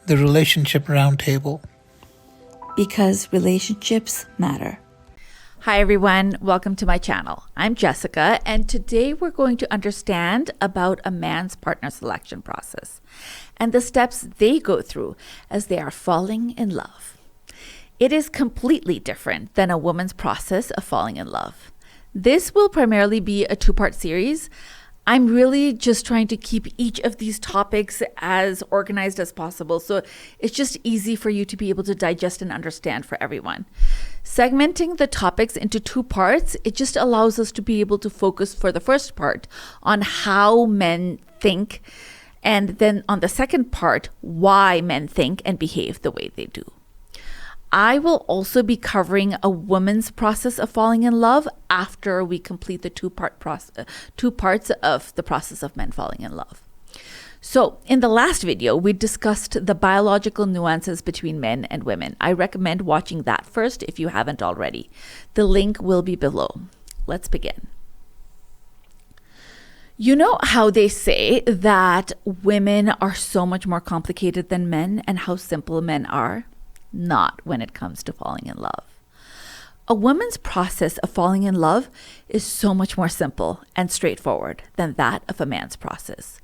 the Relationship Roundtable. Because relationships matter. Hi everyone, welcome to my channel. I'm Jessica, and today we're going to understand about a man's partner selection process and the steps they go through as they are falling in love. It is completely different than a woman's process of falling in love. This will primarily be a two-part series. I'm really just trying to keep each of these topics as organized as possible, so it's just easy for you to be able to digest and understand for everyone. Segmenting the topics into two parts, it just allows us to be able to focus for the first part on how men think, and then on the second part, why men think and behave the way they do. I will also be covering a woman's process of falling in love after we complete the two parts of the process of men falling in love. So in the last video, we discussed the biological nuances between men and women. I recommend watching that first if you haven't already. The link will be below. Let's begin. You know how they say that women are so much more complicated than men and how simple men are? Not when it comes to falling in love. A woman's process of falling in love is so much more simple and straightforward than that of a man's process.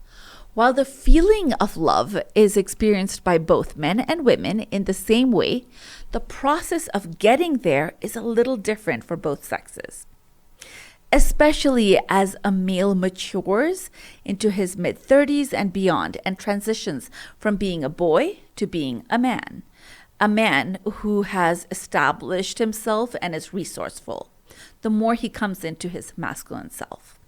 While the feeling of love is experienced by both men and women in the same way, the process of getting there is a little different for both sexes. Especially as a male matures into his mid-30s and beyond and transitions from being a boy to being a man who has established himself and is resourceful, the more he comes into his masculine self.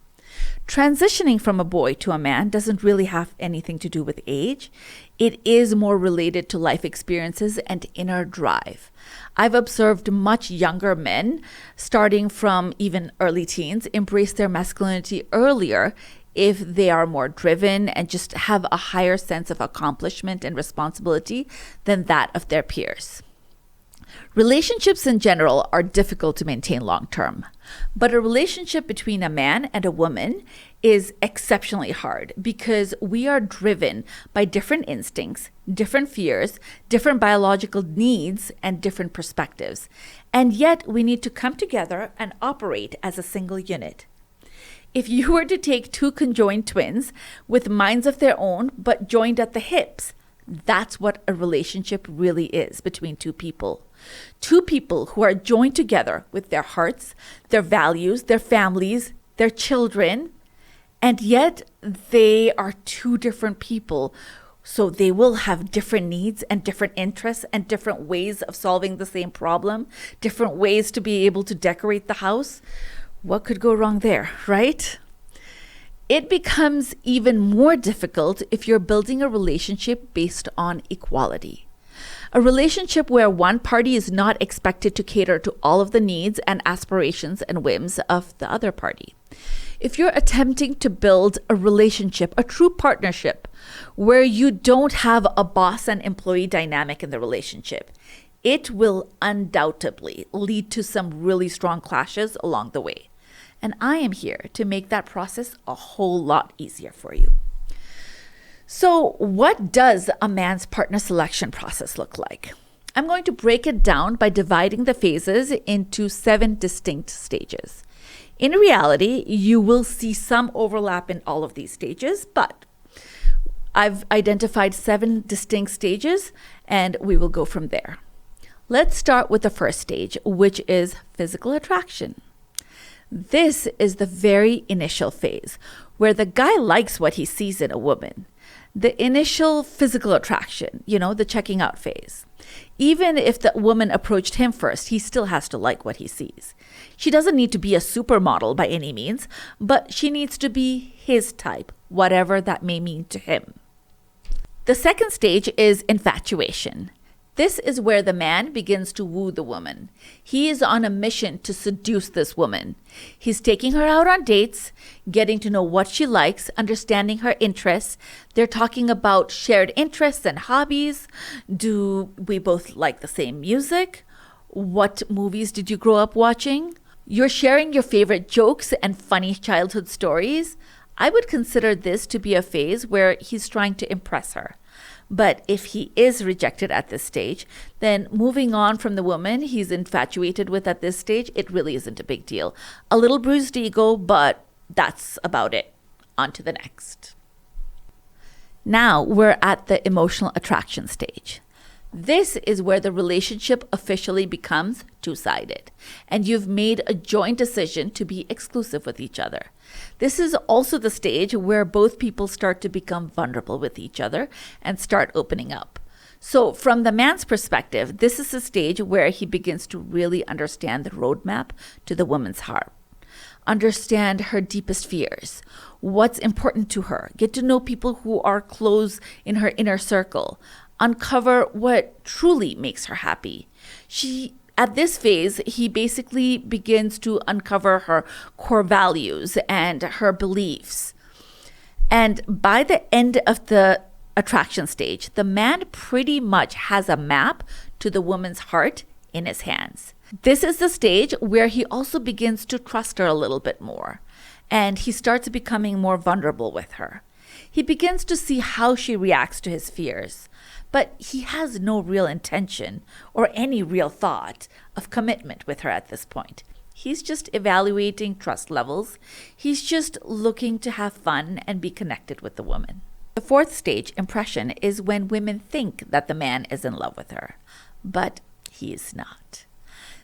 Transitioning from a boy to a man doesn't really have anything to do with age. It is more related to life experiences and inner drive. I've observed much younger men, starting from even early teens, embrace their masculinity earlier if they are more driven and just have a higher sense of accomplishment and responsibility than that of their peers. Relationships in general are difficult to maintain long term, but a relationship between a man and a woman is exceptionally hard because we are driven by different instincts, different fears, different biological needs, and different perspectives. And yet we need to come together and operate as a single unit. If you were to take two conjoined twins with minds of their own but joined at the hips, that's what a relationship really is between two people. Two people who are joined together with their hearts, their values, their families, their children, and yet they are two different people. So they will have different needs and different interests and different ways of solving the same problem, different ways to be able to decorate the house. What could go wrong there, right? It becomes even more difficult if you're building a relationship based on equality. A relationship where one party is not expected to cater to all of the needs and aspirations and whims of the other party. If you're attempting to build a relationship, a true partnership, where you don't have a boss and employee dynamic in the relationship, it will undoubtedly lead to some really strong clashes along the way. And I am here to make that process a whole lot easier for you. So what does a man's partner selection process look like? I'm going to break it down by dividing the phases into 7 distinct stages. In reality, you will see some overlap in all of these stages, but I've identified 7 distinct stages and we will go from there. Let's start with the first stage, which is physical attraction. This is the very initial phase where the guy likes what he sees in a woman. The initial physical attraction, the checking out phase. Even if the woman approached him first, he still has to like what he sees. She doesn't need to be a supermodel by any means, but she needs to be his type, whatever that may mean to him. The second stage is infatuation. This is where the man begins to woo the woman. He is on a mission to seduce this woman. He's taking her out on dates, getting to know what she likes, understanding her interests. They're talking about shared interests and hobbies. Do we both like the same music? What movies did you grow up watching? You're sharing your favorite jokes and funny childhood stories. I would consider this to be a phase where he's trying to impress her. But if he is rejected at this stage, then moving on from the woman he's infatuated with at this stage, it really isn't a big deal. A little bruised ego, but that's about it. On to the next. Now we're at the emotional attraction stage. This is where the relationship officially becomes two-sided, and you've made a joint decision to be exclusive with each other. This is also the stage where both people start to become vulnerable with each other and start opening up. So from the man's perspective, this is the stage where he begins to really understand the roadmap to the woman's heart. Understand her deepest fears, what's important to her, get to know people who are close in her inner circle, uncover what truly makes her happy. At this phase, he basically begins to uncover her core values and her beliefs. And by the end of the attraction stage, the man pretty much has a map to the woman's heart in his hands. This is the stage where he also begins to trust her a little bit more, and he starts becoming more vulnerable with her. He begins to see how she reacts to his fears, but he has no real intention or any real thought of commitment with her at this point. He's just evaluating trust levels. He's just looking to have fun and be connected with the woman. The fourth stage, impression, is when women think that the man is in love with her, but he is not.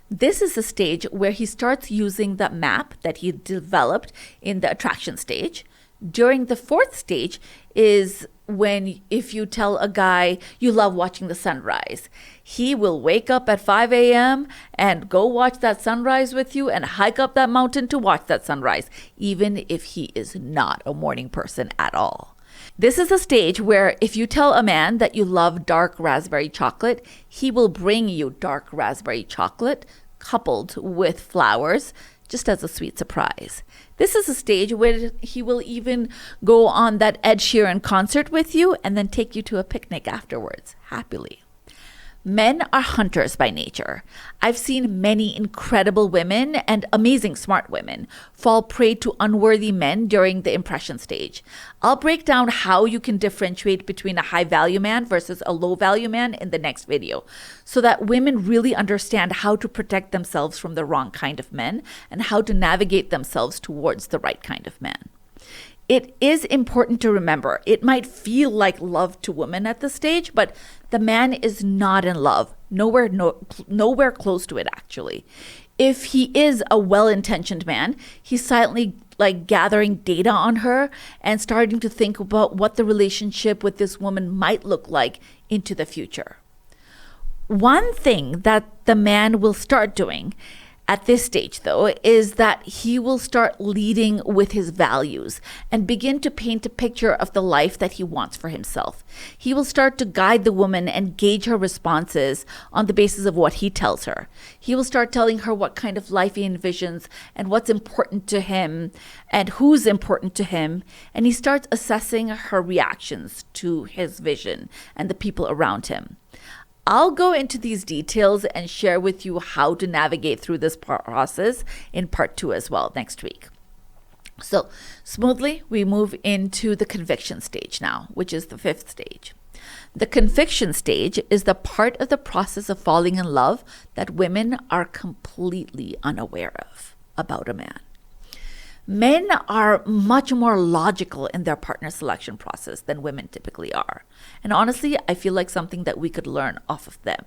This is the stage where he starts using the map that he developed in the attraction stage. During the fourth stage is when if you tell a guy you love watching the sunrise, he will wake up at 5 a.m. and go watch that sunrise with you and hike up that mountain to watch that sunrise, even if he is not a morning person at all. This is a stage where if you tell a man that you love dark raspberry chocolate, he will bring you dark raspberry chocolate coupled with flowers just as a sweet surprise. This is a stage where he will even go on that Ed Sheeran concert with you and then take you to a picnic afterwards, happily. Men are hunters by nature. I've seen many incredible women and amazing smart women fall prey to unworthy men during the impression stage. I'll break down how you can differentiate between a high value man versus a low value man in the next video, so that women really understand how to protect themselves from the wrong kind of men and how to navigate themselves towards the right kind of man. It is important to remember, it might feel like love to women at this stage, but the man is not in love, nowhere close to it actually. If he is a well-intentioned man, he's silently gathering data on her and starting to think about what the relationship with this woman might look like into the future. One thing that the man will start doing at this stage, though, is that he will start leading with his values and begin to paint a picture of the life that he wants for himself. He will start to guide the woman and gauge her responses on the basis of what he tells her. He will start telling her what kind of life he envisions and what's important to him and who's important to him. And he starts assessing her reactions to his vision and the people around him. I'll go into these details and share with you how to navigate through this process in part 2 as well next week. So smoothly, we move into the conviction stage now, which is the 5th stage. The conviction stage is the part of the process of falling in love that women are completely unaware of about a man. Men are much more logical in their partner selection process than women typically are. And honestly, I feel like something that we could learn off of them.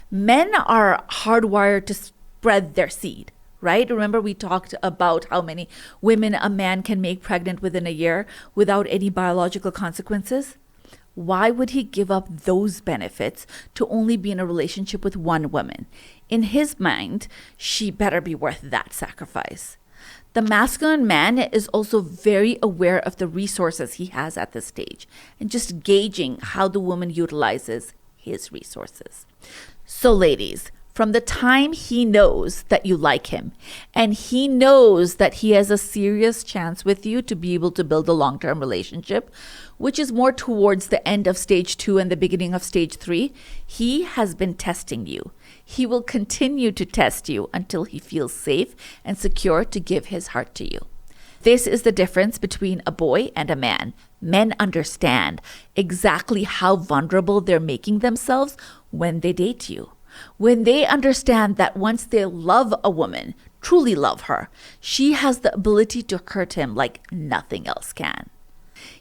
Men are hardwired to spread their seed, right? Remember we talked about how many women a man can make pregnant within a year without any biological consequences? Why would he give up those benefits to only be in a relationship with one woman? In his mind, she better be worth that sacrifice. The masculine man is also very aware of the resources he has at this stage and just gauging how the woman utilizes his resources. So ladies, from the time he knows that you like him and he knows that he has a serious chance with you to be able to build a long-term relationship, which is more towards the end of stage 2 and the beginning of stage 3, he has been testing you. He will continue to test you until he feels safe and secure to give his heart to you. This is the difference between a boy and a man. Men understand exactly how vulnerable they're making themselves when they date you. When they understand that once they love a woman, truly love her, she has the ability to hurt him like nothing else can.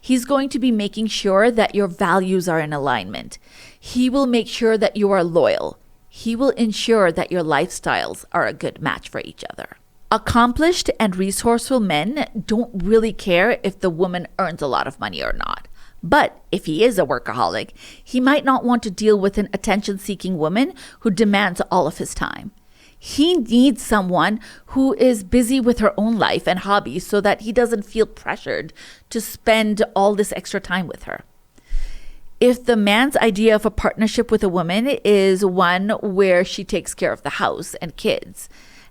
He's going to be making sure that your values are in alignment. He will make sure that you are loyal. He will ensure that your lifestyles are a good match for each other. Accomplished and resourceful men don't really care if the woman earns a lot of money or not. But if he is a workaholic, he might not want to deal with an attention-seeking woman who demands all of his time. He needs someone who is busy with her own life and hobbies so that he doesn't feel pressured to spend all this extra time with her. If the man's idea of a partnership with a woman is one where she takes care of the house and kids,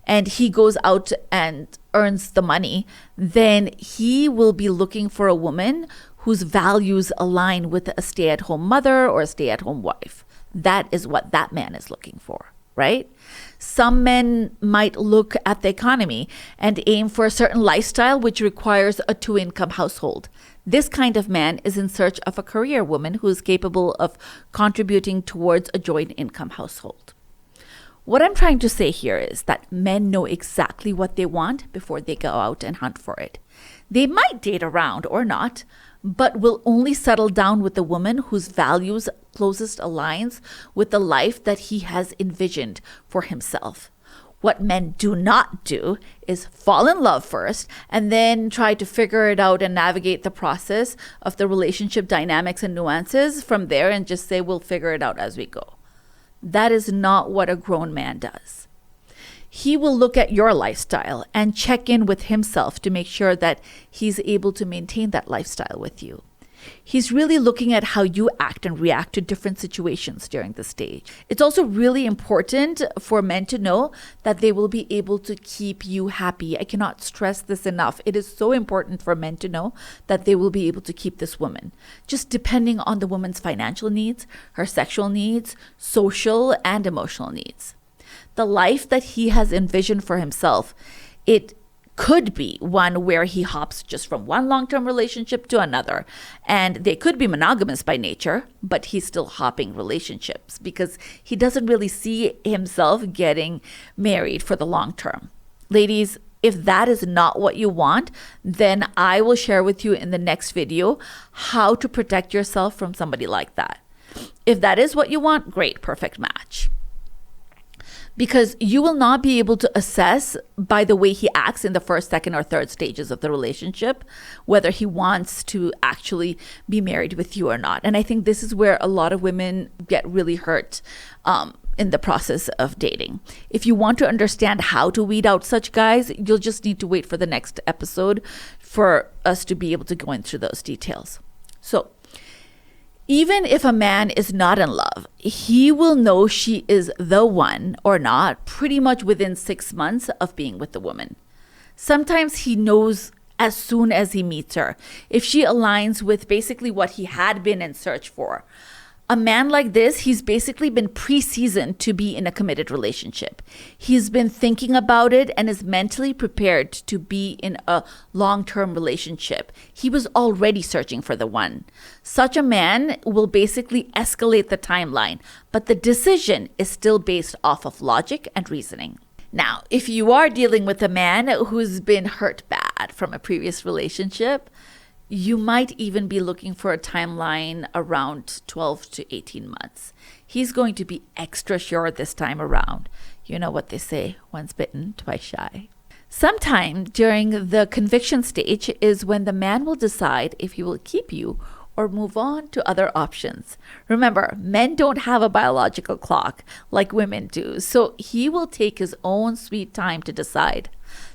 and he goes out and earns the money, then he will be looking for a woman whose values align with a stay-at-home mother or a stay-at-home wife. That is what that man is looking for, right? Some men might look at the economy and aim for a certain lifestyle which requires a two-income household. This kind of man is in search of a career woman who is capable of contributing towards a joint income household. What I'm trying to say here is that men know exactly what they want before they go out and hunt for it. They might date around or not, but will only settle down with the woman whose values closest aligns with the life that he has envisioned for himself. What men do not do is fall in love first and then try to figure it out and navigate the process of the relationship dynamics and nuances from there and just say, we'll figure it out as we go. That is not what a grown man does. He will look at your lifestyle and check in with himself to make sure that he's able to maintain that lifestyle with you. He's really looking at how you act and react to different situations during the stage. It's also really important for men to know that they will be able to keep you happy. I cannot stress this enough. It is so important for men to know that they will be able to keep this woman, just depending on the woman's financial needs, her sexual needs, social and emotional needs. The life that he has envisioned for himself, it could be one where he hops just from one long-term relationship to another. And they could be monogamous by nature, but he's still hopping relationships because he doesn't really see himself getting married for the long term. Ladies, if that is not what you want, then I will share with you in the next video how to protect yourself from somebody like that. If that is what you want, great, perfect match. Because you will not be able to assess by the way he acts in the first, second, or third stages of the relationship, whether he wants to actually be married with you or not. And I think this is where a lot of women get really hurt in the process of dating. If you want to understand how to weed out such guys, you'll just need to wait for the next episode for us to be able to go into those details. So, even if a man is not in love, he will know she is the one or not pretty much within 6 months of being with the woman. Sometimes he knows as soon as he meets her, if she aligns with basically what he had been in search for. A man like this, he's basically been pre-seasoned to be in a committed relationship. He's been thinking about it and is mentally prepared to be in a long-term relationship. He was already searching for the one. Such a man will basically escalate the timeline, but the decision is still based off of logic and reasoning. Now, if you are dealing with a man who's been hurt bad from a previous relationship, you might even be looking for a timeline around 12 to 18 months. He's going to be extra sure this time around. You know what they say, once bitten, twice shy. Sometime during the conviction stage is when the man will decide if he will keep you or move on to other options. Remember, men don't have a biological clock like women do, so he will take his own sweet time to decide.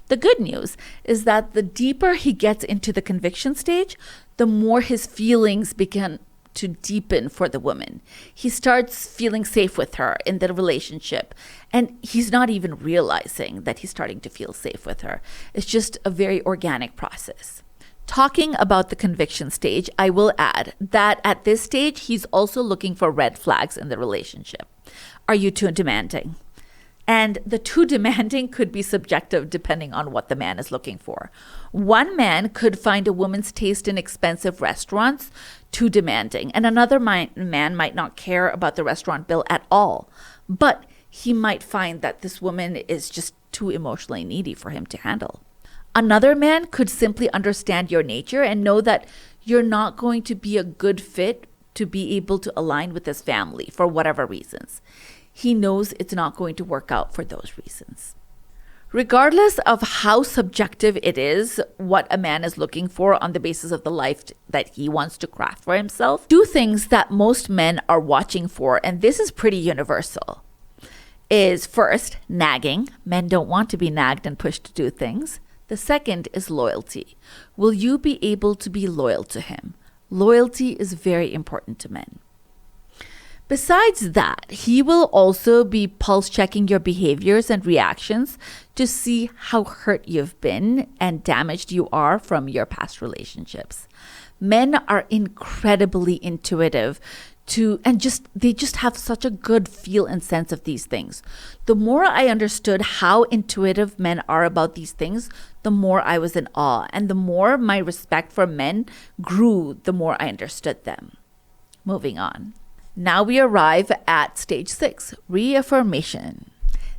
The good news is that the deeper he gets into the conviction stage, the more his feelings begin to deepen for the woman. He starts feeling safe with her in the relationship, and he's not even realizing that he's starting to feel safe with her. It's just a very organic process. Talking about the conviction stage, I will add that at this stage, he's also looking for red flags in the relationship. Are you too demanding? And the too demanding could be subjective depending on what the man is looking for. One man could find a woman's taste in expensive restaurants too demanding, and another man might not care about the restaurant bill at all. But he might find that this woman is just too emotionally needy for him to handle. Another man could simply understand your nature and know that you're not going to be a good fit to be able to align with his family for whatever reasons. He knows it's not going to work out for those reasons. Regardless of how subjective it is, what a man is looking for on the basis of the life that he wants to craft for himself, two things that most men are watching for, and this is pretty universal, is first, nagging. Men don't want to be nagged and pushed to do things. The second is loyalty. Will you be able to be loyal to him? Loyalty is very important to men. Besides that, he will also be pulse checking your behaviors and reactions to see how hurt you've been and damaged you are from your past relationships. Men are incredibly intuitive they just have such a good feel and sense of these things. The more I understood how intuitive men are about these things, the more I was in awe, and the more my respect for men grew, the more I understood them. Moving on. Now we arrive at stage 6, reaffirmation.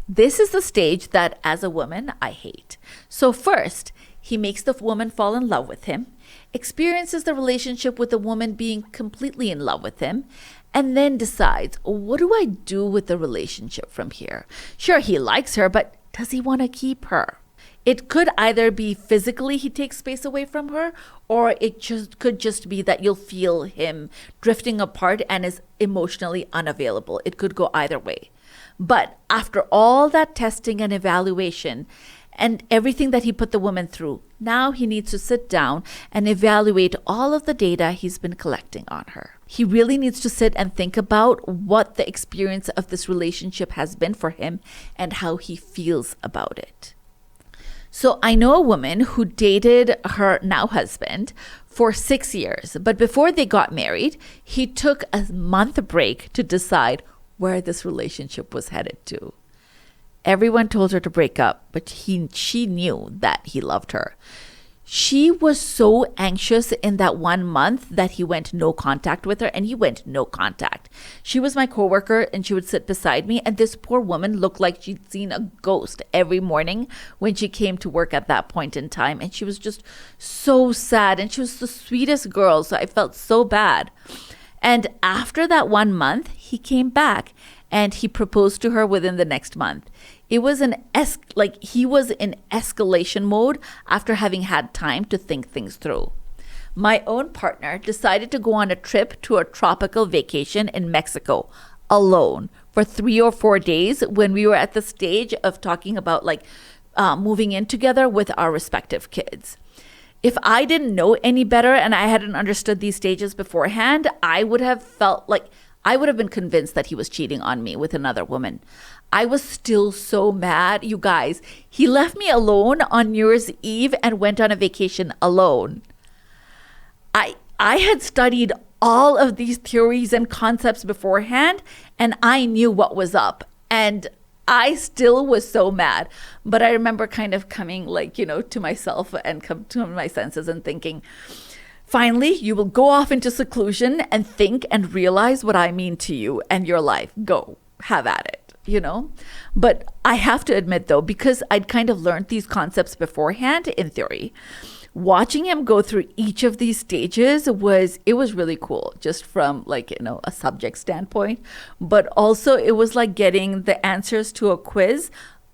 This is the stage that, as a woman, I hate. So first, he makes the woman fall in love with him, experiences the relationship with the woman being completely in love with him, and then decides, what do I do with the relationship from here? Sure, he likes her, but does he want to keep her? It could either be physically he takes space away from her, or it could just be that you'll feel him drifting apart and is emotionally unavailable. It could go either way. But after all that testing and evaluation and everything that he put the woman through, now he needs to sit down and evaluate all of the data he's been collecting on her. He really needs to sit and think about what the experience of this relationship has been for him and how he feels about it. So I know a woman who dated her now husband for 6 years, but before they got married, he took a month break to decide where this relationship was headed to. Everyone told her to break up, but she knew that he loved her. She was so anxious in that 1 month that he went no contact with her, and he went no contact. She was my coworker, and she would sit beside me, and this poor woman looked like she'd seen a ghost every morning when she came to work at that point in time, and she was just so sad, and she was the sweetest girl, so I felt so bad. And after that 1 month, he came back, and he proposed to her within the next month. It was he was in escalation mode after having had time to think things through. My own partner decided to go on a trip to a tropical vacation in Mexico alone for 3 or 4 days when we were at the stage of talking about moving in together with our respective kids. If I didn't know any better and I hadn't understood these stages beforehand, I would have been convinced that he was cheating on me with another woman. I was still so mad. You guys, he left me alone on New Year's Eve and went on a vacation alone. I had studied all of these theories and concepts beforehand, and I knew what was up. And I still was so mad. But I remember kind of coming to myself and come to my senses and thinking, finally, you will go off into seclusion and think and realize what I mean to you and your life. Go, have at it, But I have to admit, though, because I'd kind of learned these concepts beforehand in theory, watching him go through each of these stages was really cool, just from a subject standpoint. But also it was like getting the answers to a quiz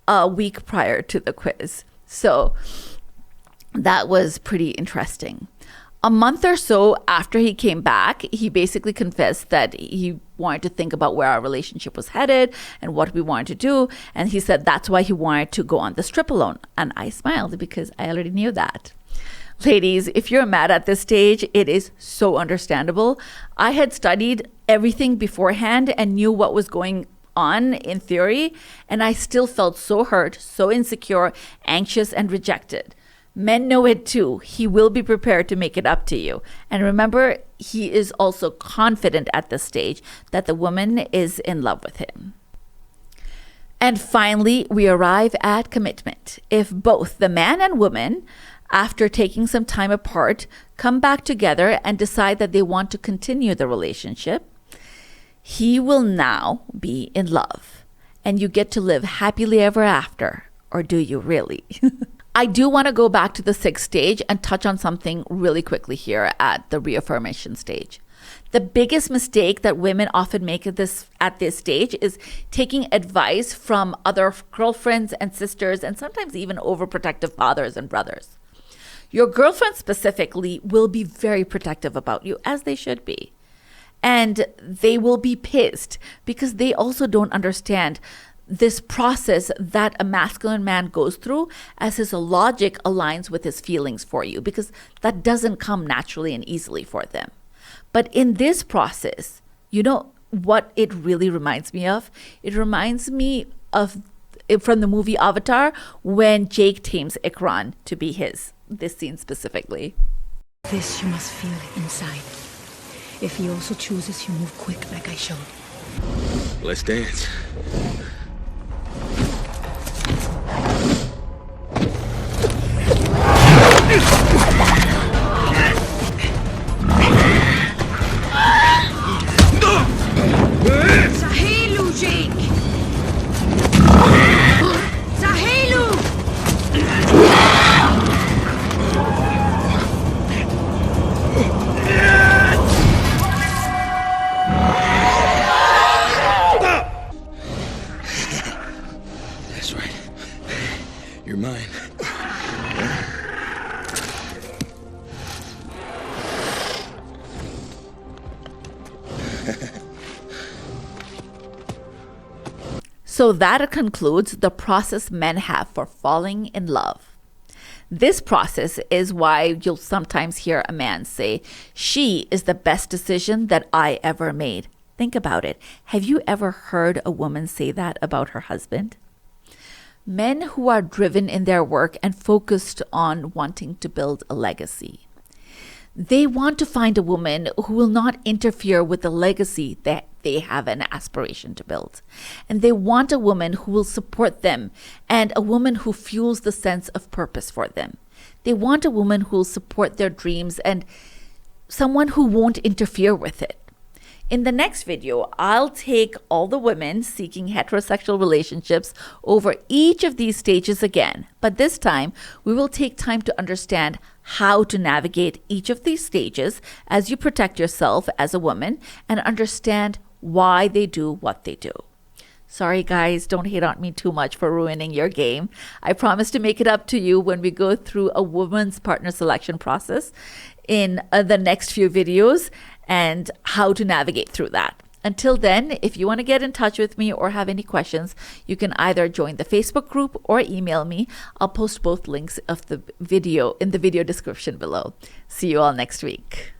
a week prior to the quiz. So that was pretty interesting. A month or so after he came back, he basically confessed that he wanted to think about where our relationship was headed and what we wanted to do. And he said that's why he wanted to go on this trip alone. And I smiled because I already knew that. Ladies, if you're mad at this stage, it is so understandable. I had studied everything beforehand and knew what was going on in theory, and I still felt so hurt, so insecure, anxious, and rejected. Men know it too. He will be prepared to make it up to you. And remember, he is also confident at this stage that the woman is in love with him. And finally, we arrive at commitment. If both the man and woman, after taking some time apart, come back together and decide that they want to continue the relationship, he will now be in love. And you get to live happily ever after. Or do you really? I do want to go back to the 6th stage and touch on something really quickly here at the reaffirmation stage. The biggest mistake that women often make at this stage is taking advice from other girlfriends and sisters, and sometimes even overprotective fathers and brothers. Your girlfriend specifically will be very protective about you, as they should be. And they will be pissed because they also don't understand this process that a masculine man goes through as his logic aligns with his feelings for you, because that doesn't come naturally and easily for them. But in this process, you know what it really reminds me of? It reminds me of from the movie Avatar, when Jake tames Ikran to be his. This scene specifically. This you must feel inside. If he also chooses, you move quick like I showed. Let's dance. 𝗲𝗵𝗶𝗀𝗲, Jake! 𝗲𝗵𝗶𝗀𝗲! That's right. You're mine. So that concludes the process men have for falling in love. This process is why you'll sometimes hear a man say, "She is the best decision that I ever made." Think about it. Have you ever heard a woman say that about her husband? Men who are driven in their work and focused on wanting to build a legacy. They want to find a woman who will not interfere with the legacy that they have an aspiration to build. And they want a woman who will support them and a woman who fuels the sense of purpose for them. They want a woman who will support their dreams and someone who won't interfere with it. In the next video, I'll take all the women seeking heterosexual relationships over each of these stages again. But this time, we will take time to understand how to navigate each of these stages as you protect yourself as a woman and understand why they do what they do. Sorry guys, don't hate on me too much for ruining your game. I promise to make it up to you when we go through a woman's partner selection process in the next few videos and how to navigate through that. Until then, if you want to get in touch with me or have any questions, you can either join the Facebook group or email me. I'll post both links of the video in the video description below. See you all next week.